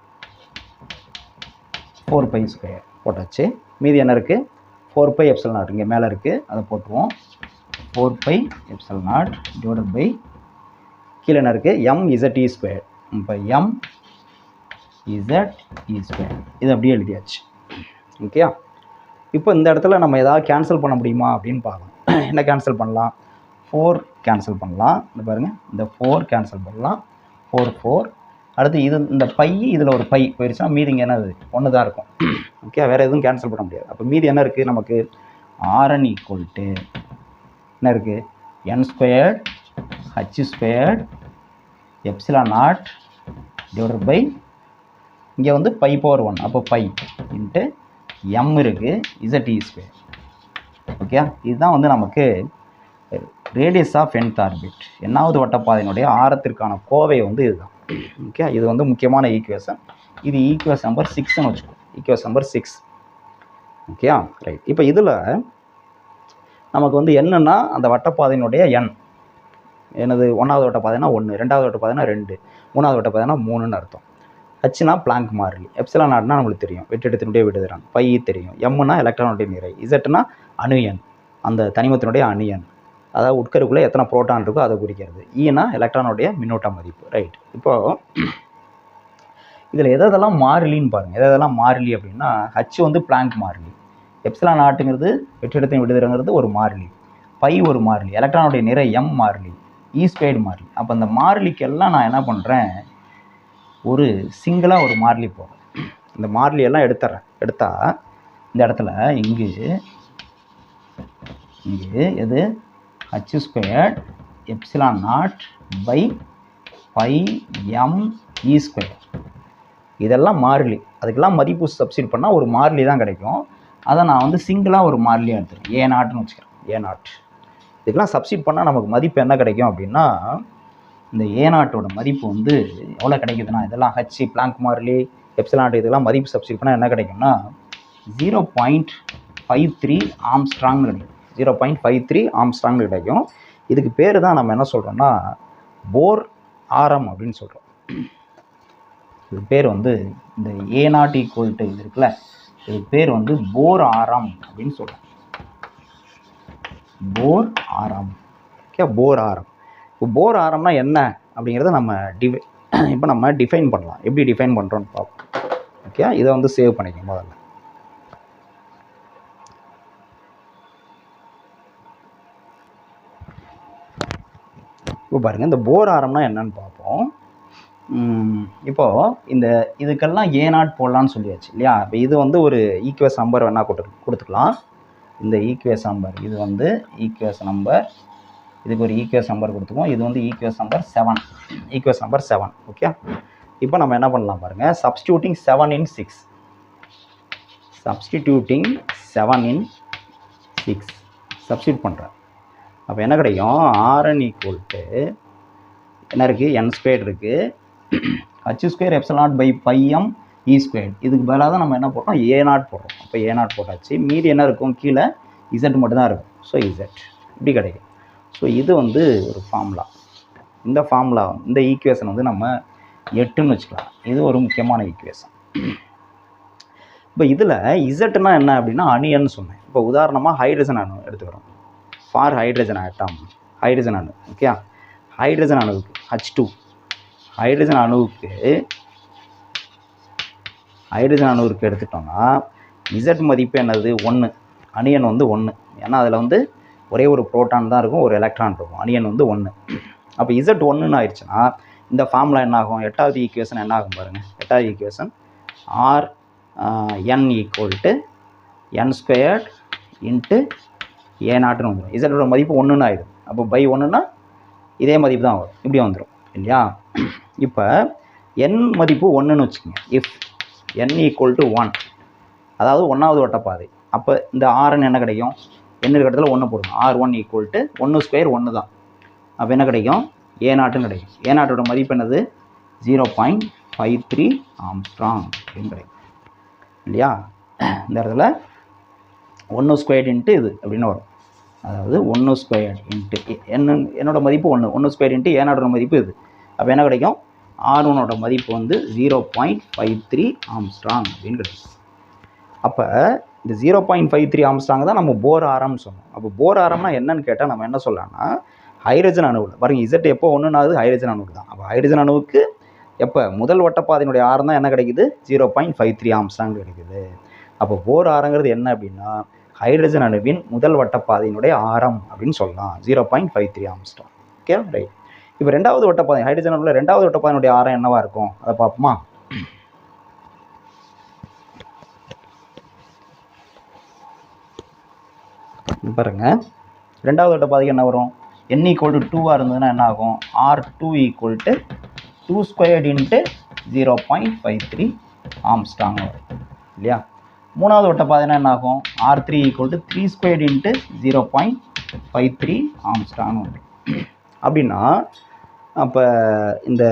போட்டாச்சு. மீதி என்ன இருக்குது? 4π எப்சிலன் நாட் இங்கே மேலே இருக்குது, அதை போட்டுருவோம். 4π எப்சிலன் நாட் டிவைடட் பை கீழே என்ன இருக்குது? mZe square. இப்போ mZe ஸ்கொயர் இது அப்படியே எழுதியாச்சு. ஓகே. இப்போ இந்த இடத்துல நம்ம ஏதாவது கேன்சல் பண்ண முடியுமா அப்படின்னு பார்க்கணும். என்ன கேன்சல் பண்ணலாம்? 4 கேன்சல் பண்ணலாம். இந்த பாருங்கள், இந்த 4 கேன்சல் பண்ணலாம். 4 4. அடுத்து இது இந்த பை இதில் ஒரு பை போயிடுச்சுன்னா மீதி இங்கே என்னது? 1 தான் இருக்கும். ஓகே, வேறு எதுவும் கேன்சல் பண்ண முடியாது. அப்போ மீதி என்ன இருக்குது நமக்கு? Rn ஈக்குவல் என்ன இருக்குது? n squared h squared epsilon not divided by இங்கே வந்து பை பவர் 1. அப்போ பை இன்ட்டு m இருக்குது Ze ஸ்கொயர். ஓகே, இதுதான் வந்து நமக்கு ரேடியஸ் ஆஃப் nth ஆர்பிட், என்னாவது வட்டப்பாதையினுடைய ஆரத்திற்கான கோவை வந்து இதுதான். ஓகே, இது வந்து முக்கியமான ஈக்குவேஷன். இது ஈக்குவேஷன் நம்பர் 6ன்னு வச்சுக்கோ. Equation number 6. Okay, right. இப்போ இதில் நமக்கு வந்து என்னன்னா அந்த வட்டப்பாதையினுடைய எண் என்னது? 1வது வட்டப்பாதைனா 1, 2வது வட்டப்பாதைனா 2, 3வது வட்டப்பாதைனா 3ன்னு அர்த்தம். ஹச்னா பிளாங்க் மாறிலி, எப்சிலான் நாட்னா நம்மளுக்கு தெரியும், வெற்றிடத்தினுடைய விடுதிறன், பை தெரியும், எம்னா எலக்ட்ரானுடைய நிறை, இசட்னா அணு எண், அந்த தனிமத்தினுடைய அணு எண், அதாவது உட்கருக்குள்ளே எத்தனை புரோட்டான் இருக்கோ அதை குறிக்கிறது. ஈனா எலக்ட்ரானுடைய மின்னோட்ட மதிப்பு. ரைட். இப்போது இதில் எதெல்லாம் மாறிலின்னு பாருங்கள். எதெல்லாம் மாறிலி அப்படின்னா, ஹச் வந்து பிளாங்க் மாறிலி, எப்சிலான் நாட்டுங்கிறது வெற்றிடத்தின் விடுதிறங்கிறது ஒரு மாறிலி, பை ஒரு மாறிலி, எலக்ட்ரானுடைய நிறை எம் மாறிலி, இ ஸ்கொயர்டு மாறிலி. அப்போ அந்த மாறிலிக்கெல்லாம் நான் என்ன பண்ணுறேன்? ஒரு சிங்கிளாக ஒரு மாறிலி போடுறேன். இந்த மாறிலியெல்லாம் எடுத்துட்றேன். எடுத்தால் இந்த இடத்துல இங்கு எது? h squared epsilon not by pi M E square. இதெல்லாம் மாறிலி. அதுக்கெல்லாம் மதிப்பு சப்ஸ்டிட் பண்ணால் ஒரு மாறிலி தான் கிடைக்கும். அதை நான் வந்து சிங்கிளாக ஒரு மாறிலியாக எடுத்துக்கிறேன். ஏ நாட்னு வச்சுக்கிறேன். ஏ நாட். இதுக்கெல்லாம் சப்ஸ்டிட் பண்ணால் நமக்கு மதிப்பு என்ன கிடைக்கும் அப்படின்னா, இந்த ஏ நாட்டோட மதிப்பு வந்து எவ்வளோ கிடைக்குதுன்னா, இதெல்லாம் ஹச் பிளாங்க் மாறிலி, எப்சிலான் நாட் இதெல்லாம் மதிப்பு சப்ஸ்டிட் பண்ணால் என்ன கிடைக்கும்னா 0.53 ஆம்ஸ்ட்ராங்னு கிடைக்கும். 0.53 ஆம்ஸ்ட்ராங்னு கிடைக்கும். இதுக்கு பேர் தான் நம்ம என்ன சொல்கிறோம்னா போர் ஆரம் அப்படின்னு சொல்கிறோம். இது பேர் வந்து இந்த ஏ நாட் ஈக்குவல் டு இது இருக்குல்ல, இதுக்கு பேர் வந்து போர் ஆரம் அப்படின்னு சொல்கிறோம். போர் ஆரம். ஓகே, போர் ஆரம். இப்போ போர் ஆரம்னா என்ன அப்படிங்கிறத நம்ம இப்போ நம்ம டிஃபைன் பண்ணலாம். எப்படி டிஃபைன் பண்ணுறோன்னு பார்ப்போம். ஓகே, இதை வந்து சேவ் பண்ணிக்கோங்க முதல்ல. இப்போ பாருங்கள், இந்த போர் ஆரம்னா என்னன்னு பார்ப்போம். இப்போது இந்த இதுக்கெல்லாம் ஏ நாட் போடலான்னு சொல்லியாச்சு இல்லையா? இப்போ இது வந்து ஒரு ஈக்குவேஷன் நம்பர் வேணால் கொடுத்துக்கலாம். இந்த ஈக்குவேஷன் நம்பர் இது வந்து ஈக்குவேஷன் நம்பர், இதுக்கு ஒரு ஈக்குவேஷன் நம்பர் கொடுத்துக்குவோம். இது வந்து equation number 7. Equation number 7. Okay, இப்போ நம்ம என்ன பண்ணலாம் பாருங்கள். Substituting 7 in 6. Substituting 7 in 6 substitute பண்ணுறேன். அப்போ என்ன கிடைக்கும்? Rn ஈக்குவல் டு என்ன இருக்குது? n ஸ்கொயர் இருக்குது, h square epsilon not by pi M E square. இதுக்கு பதிலாக தான் நம்ம என்ன போடுறோம்? ஏ நாட் போடுறோம். அப்போ ஏ நாட் போட்டாச்சு. மீதி என்ன இருக்கும்? கீழே இசட் மட்டும் தான் இருக்கும். ஸோ இசட் இப்படி கிடைக்கும். ஸோ இது வந்து ஒரு ஃபார்முலா. இந்த ஃபார்முலா இந்த ஈக்குவேஷன் வந்து நம்ம 8ன்னு வச்சுக்கலாம். இது ஒரு முக்கியமான ஈக்குவேஷன். இப்போ இதில் இசட்னா என்ன அப்படின்னா அணியன்னு சொன்னேன். இப்போ உதாரணமாக ஹைட்ரஜன் அணு எடுத்துக்கிறோம். ஃபார் ஹைட்ரஜன் ஆட்டம், ஹைட்ரஜன் அணு. ஓகே, ஹைட்ரஜன் அணுவுக்கு H2, ஹைட்ரஜன் அணுவுக்கு எடுத்துட்டோம்னா இசட் மதிப்பு என்னது? 1. அணியன் வந்து 1. ஏன்னா அதில் வந்து ஒரே ஒரு புரோட்டான் தான் இருக்கும், ஒரு எலக்ட்ரான் இருக்கும். அணியன் வந்து 1. அப்போ இசட் 1ன்னு ஆயிடுச்சுன்னா இந்த ஃபார்முலா என்ன ஆகும்? 8வது ஈக்குவேஷன் என்ன ஆகும் பாருங்கள். 8வது equation Rn equal to n squared into a நாட்டுன்னு வந்துடும். இசட்டோட மதிப்பு 1ன்னு ஆயிடும். அப்போ பை 1ன்னா இதே மதிப்பு தான் வரும். இப்படி வந்துடும் இல்லையா? இப்போ n மதிப்பு 1ன்னு வச்சுக்கோங்க. இஃப் n ஈக்குவல் டு 1, அதாவது 1வது வட்டப்பாதை, அப்போ இந்த Rn என்ன கிடைக்கும்? n இருக்கிற இடத்துல 1 போடணும். R1 ஈக்குவல் டு 1 ஸ்கொயர் 1 தான். அப்போ என்ன கிடைக்கும்? ஏ நாட்டுன்னு கிடைக்கும். ஏ நாட்டோட மதிப்பு என்னது? 0.53 ஆம்ஸ்ட்ராங் அப்படின்னு கிடைக்கும் இல்லையா? இந்த இடத்துல 1 ஸ்கொயர்டு இன்ட்டு இது அப்படின்னு வரும். அதாவது 1 ஸ்கொயர்டு இன்ட்டு என்னோட மதிப்பு 1 ஸ்கொயர் இன்ட்டு ஏனாடோட மதிப்பு இது. அப்போ என்ன கிடைக்கும்? R1ஓட மதிப்பு வந்து 0.53 ஆம்ஸ்ட்ராங் அப்படின்னு கிடைக்கும். அப்போ இந்த 0.53 ஆம்ஸ்டாங் தான் நம்ம போர் ஆரம்னு சொன்னோம். அப்போ போர் ஆரம்னா என்னன்னு கேட்டால் நம்ம என்ன சொல்லலாம்னா ஹைட்ரஜன் அணுவில் பாருங்க, இசட் எப்போ ஒன்றுனாவது ஹைட்ரஜன் அணுவுக்கு தான். அப்போ ஹைட்ரஜன் அணுவுக்கு எப்போ முதல் வட்டப்பாதையினுடைய ஆரம் தான் என்ன கிடைக்குது, 0.53 ஆம்ஸ்டாங் கிடைக்குது. அப்போ போர் ஆரங்கிறது என்ன அப்படின்னா ஹைட்ரஜன் அணுவின் முதல் வட்டப்பாதையினுடைய ஆரம் அப்படின்னு சொல்லலாம், 0.53 ஆம்ஸ்டாங். Okay right. இப்போ ரெண்டாவது வட்டப்பாதை ஹைட்ரஜன் அணுவில் ரெண்டாவது வட்டப்பாதையினுடைய ஆரம் என்னவா இருக்கும் அதை பார்ப்போமா. பாருங்க, ரெண்டாவது வட்டப்பாதைக்கு என்ன வரும், n = 2 இருந்ததுன்னா என்ன ஆகும், R2 = 2 ஸ்கொயர்டு இன்ட்டு 0.53 ஆம்ஸ்டாங் வரும் இல்லையா. மூணாவது வட்டப்பாதைனா என்ன ஆகும், R3 = 3 ஸ்கொயர்டு இன்ட்டு 0.53 ஆம்ஸ்டாங் வரும். அப்படின்னா அப்போ இந்த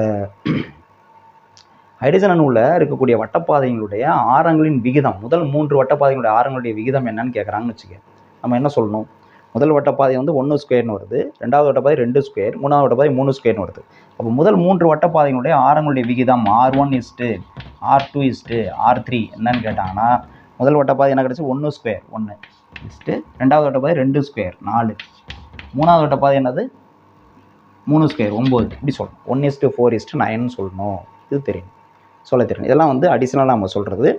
ஹைட்ரஜன் அணுவில் இருக்கக்கூடிய வட்டப்பாதைகளுடைய ஆரங்களின் விகிதம், முதல் 3 வட்டப்பாதைகளுடைய ஆரங்களுடைய விகிதம் என்னன்னு கேட்குறாங்கன்னு வச்சுக்க, நம்ம என்ன சொல்லணும், முதல் வட்டப்பாதை வந்து 1 ஸ்கொயர்னு வருது, ரெண்டாவது வட்டப்பாதை 2 ஸ்கொயர், மூணாவது வட்டப்பாதை 3 ஸ்கொயர்னு வருது. அப்போ முதல் 3 வட்டப்பாதைகளுடைய ஆரங்களுடைய விகிதம் R1 R2 R3 என்னன்னு கேட்டாங்கன்னா முதல் வட்டப்பாதை என்ன கிடச்சி, 1 ஸ்கொயர் 1 ரெண்டாவது வட்டப்பாதை 2 ஸ்கொயர் 4, மூணாவது வட்டப்பாதை என்னது 3 ஸ்கொயர் 9, இப்படி சொல்லணும். 1:4:9 சொல்லணும். இது தெரியும், சொல்ல தெரியும். இதெல்லாம் வந்து அடிஷ்னலாக நம்ம சொல்கிறது.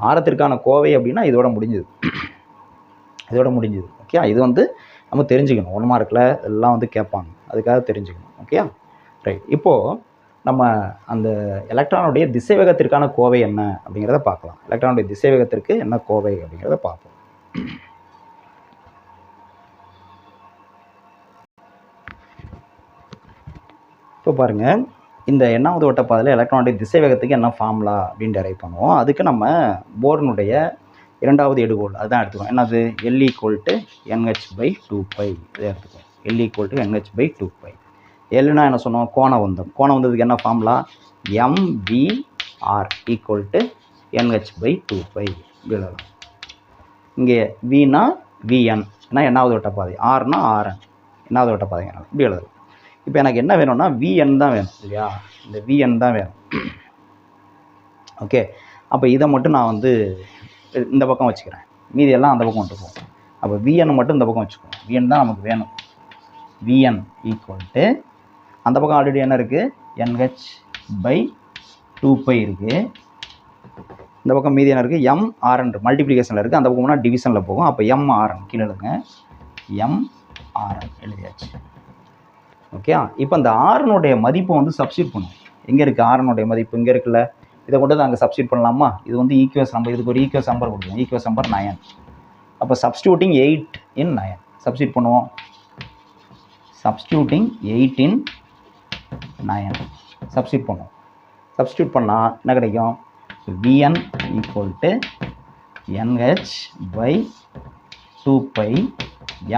ஆரத்திற்கான கோவை அப்படின்னா இதோட முடிஞ்சுது, இதோட முடிஞ்சுது. ஓகே, இது வந்து நம்ம தெரிஞ்சுக்கணும். 1 மார்க்கில் எல்லாம் வந்து கேட்பாங்க, அதுக்காக தெரிஞ்சுக்கணும். Okay right. இப்போது நம்ம அந்த எலக்ட்ரானுடைய திசைவேகத்திற்கான கோவை என்ன அப்படிங்கிறத பார்க்கலாம். எலக்ட்ரானுடைய திசைவேகத்திற்கு என்ன கோவை அப்படிங்கிறத பார்ப்போம். இப்போ பாருங்கள், இந்த எண்ணாவது வட்டப்பாதையில் எலக்ட்ரானுடைய திசைவேகத்துக்கு என்ன ஃபார்முலா அப்படின்னு டெரைவ் பண்ணுவோம். அதுக்கு நம்ம போர்னுடைய இரண்டாவது எடுகோள் அதுதான் எடுத்துக்கோம். என்னது, L = NH/2π இதை எடுத்துக்கோம். L = NH/2π. எல்னா என்ன சொன்னோம், கோணவந்தம். கோணவந்தத்துக்கு என்ன ஃபார்முலா, MVR = NH/2π எழுதலாம். இங்கே Vனா VN ஏன்னா எண்ணாவது வட்டப்பாதை, Rனா RN எண்ணாவது வட்டப்பாதைங்கிறாங்க, இப்படி எழுதலாம். இப்போ எனக்கு என்ன வேணும்னா VN தான் வேணும் இல்லையா, இந்த VN தான் வேணும். ஓகே, அப்போ இதை மட்டும் நான் வந்து இந்த பக்கம் வச்சுக்கிறேன், மீதி எல்லாம் அந்த பக்கம் கொண்டு போகும். அப்போ VN மட்டும் இந்த பக்கம் வச்சுக்கோங்க, VN தான் நமக்கு வேணும். VN = அந்த பக்கம் ஆல்ரெடி என்ன இருக்குது, NH/2π இருக்குது. இந்த பக்கம் மீதி என்ன இருக்குது, MRN மல்டிப்ளிகேஷனில் இருக்குது, அந்த பக்கம் போனால் டிவிஷனில் போகும். அப்போ MRN கீழே எழுதுங்க, MRN எழுதியாச்சு. ஓகே, இப்போ இந்த ஆரனுடைய மதிப்பை வந்து சப்ஸ்டியூட் பண்ணுவோம். எங்கே இருக்குது ஆரனுடைய மதிப்பு, இங்கே இருக்குல்ல, இதை கொண்டு வந்து அங்கே சப்ஸ்டியூட் பண்ணலாமா. இது வந்து ஈக்குவேஸ் நம்பர், இதுக்கு ஒரு ஈக்குவேஸ் நம்பர் கொடுக்கணும், ஈக்குவேஸ் நம்பர் 9. அப்போ சப்ஸ்டியூட்டிங் 8 in 9 சப்ஸ்டியூட் பண்ணுவோம். சப்ஸ்டியூட்டிங் 8 in 9 சப்ஸ்டியூட் பண்ணுவோம். சப்ஸ்டியூட் பண்ணால் என்ன கிடைக்கும், VN = NH/2π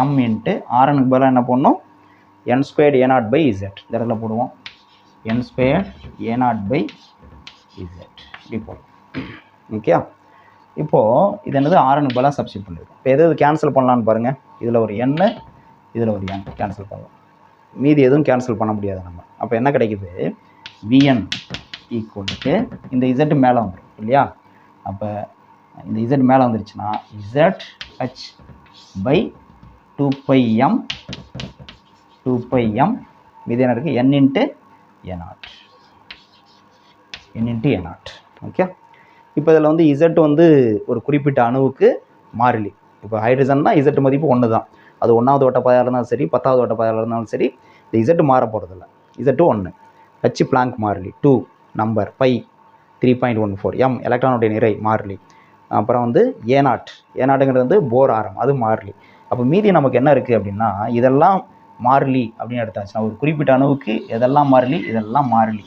M இன்ட்டு ஆரனுக்கு பதிலாக என்ன பண்ணணும், N² A0/Z இந்த இடத்துல போடுவோம், N² A0/Z இப்படி போடுவோம். ஓகே, இப்போது இது என்னது, ஆரனுக்கு பதிலாக சப்ஸ்டியூட் பண்ணியிருக்கோம். இப்போ எது கேன்சல் பண்ணலான்னு பாருங்கள், இதில் ஒரு N இதில் ஒரு N கேன்சல் பண்ணலாம், மீதி எதுவும் கேன்சல் பண்ண முடியாது நம்ம. அப்போ என்ன கிடைக்குது, VN = இந்த Z மேலே வந்துடும் இல்லையா. அப்போ இந்த Z மேலே வந்துருச்சுன்னா ZH/2πm மீதி என்ன இருக்குது, N × A0. ஓகே, இப்போ இதில் வந்து Z வந்து ஒரு குறிப்பிட்ட அணுவுக்கு மாறிலி. இப்போ ஹைட்ரஜன்னா Z மதிப்பு 1 தான், அது 1வது வட்டப்பாதையாக இருந்தாலும் சரி 10வது வட்டப்பாதையாக இருந்தாலும் சரி இந்த Z மாற போகிறதில்ல. Z 1, H பிளாங்க் மாறிலி, 2 நம்பர், π 3.14, M எலக்ட்ரானுடைய நிறை மாறிலி, அப்புறம் வந்து A0ங்கிறது வந்து போர் ஆரம் அது மாறிலி. அப்போ மீதி நமக்கு என்ன இருக்குது அப்படின்னா இதெல்லாம் மாறிலி அப்படின்னு எடுத்தாச்சுன்னா ஒரு குறிப்பிட்ட அணுவுக்கு எதெல்லாம் மாறிலி, இதெல்லாம் மாறிலி.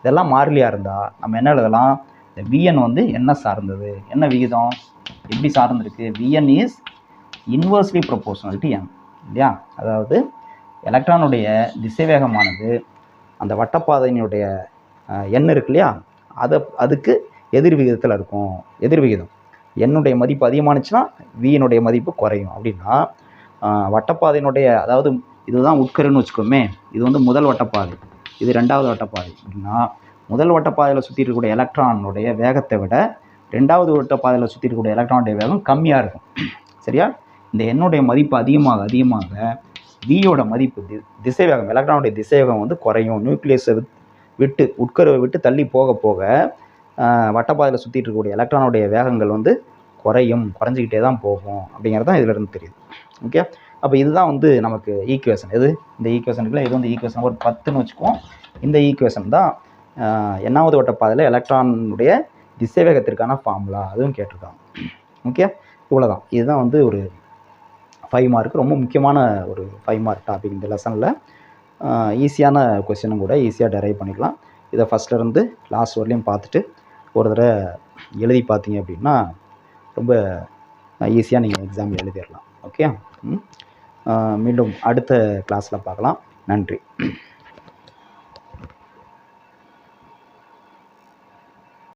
இதெல்லாம் மாறிலியாக இருந்தால் நம்ம என்ன எழுதலாம், இந்த VN வந்து என்ன சார்ந்தது, என்ன விகிதம், எப்படி சார்ந்திருக்கு, VN is inversely proportional to N இல்லையா. அதாவது எலக்ட்ரானுடைய திசைவேகமானது அந்த வட்டப்பாதையினுடைய எண் இருக்கு இல்லையா, அதுக்கு எதிர் விகிதத்தில் இருக்கும். எதிர் விகிதம் என்னுடைய மதிப்பு அதிகமானுச்சுன்னா வியினுடைய மதிப்பு குறையும். அப்படின்னா வட்டப்பாதையினுடைய, அதாவது இதுதான் உட்கருன்னு வச்சுக்கோமே, இது வந்து முதல் வட்டப்பாதை, இது ரெண்டாவது வட்டப்பாதை. அப்படின்னா முதல் வட்டப்பாதையில் சுற்றி இருக்கக்கூடிய எலக்ட்ரானுடைய வேகத்தை விட ரெண்டாவது ஓட்ட பாதையில் சுற்றி இருக்கக்கூடிய எலக்ட்ரானுடைய வேகம் கம்மியாக இருக்கும். சரியா? இந்த எண்ணுடைய மதிப்பு அதிகமாக அதிகமாக வியோட மதிப்பு திசைவேகம் எலக்ட்ரானுடைய திசைவேகம் வந்து குறையும். நியூக்ளியஸை விட்டு உட்கருவை விட்டு தள்ளி போக போக வட்டப்பாதையில் சுற்றிட்டு இருக்கக்கூடிய எலக்ட்ரானுடைய வேகங்கள் வந்து குறைஞ்சிக்கிட்டே தான் போகும் அப்படிங்கிறது தான் இதிலிருந்து தெரியுது. ஓகே, அப்போ இதுதான் வந்து நமக்கு ஈக்குவேஷன். இந்த ஈக்குவேஷன் இருக்குல்ல, இது வந்து ஈக்குவேஷன் ஒரு 10ன்னு வச்சுக்குவோம். இந்த ஈக்குவேஷன் தான் எண்ணாவது வட்டப்பாதையில் எலக்ட்ரானுடைய திசைவேகத்திற்கான ஃபார்முலா, அதுவும் கேட்டிருக்காங்க. ஓகே, இவ்வளோதான். இதுதான் வந்து ஒரு 5 மார்க், ரொம்ப முக்கியமான ஒரு 5 மார்க் டாபிக் இந்த லெசனில். ஈஸியான கொஸ்டினும் கூட, ஈஸியாக டெரைவ் பண்ணிக்கலாம். இதை ஃபஸ்ட்லேருந்து லாஸ்ட் வரலையும் பார்த்துட்டு ஒரு தடவை எழுதி பார்த்தீங்க அப்படின்னா ரொம்ப ஈஸியாக நீங்கள் எக்ஸாம் எழுதிடலாம். ஓகே, மீண்டும் அடுத்த கிளாஸில் பார்க்கலாம். நன்றி.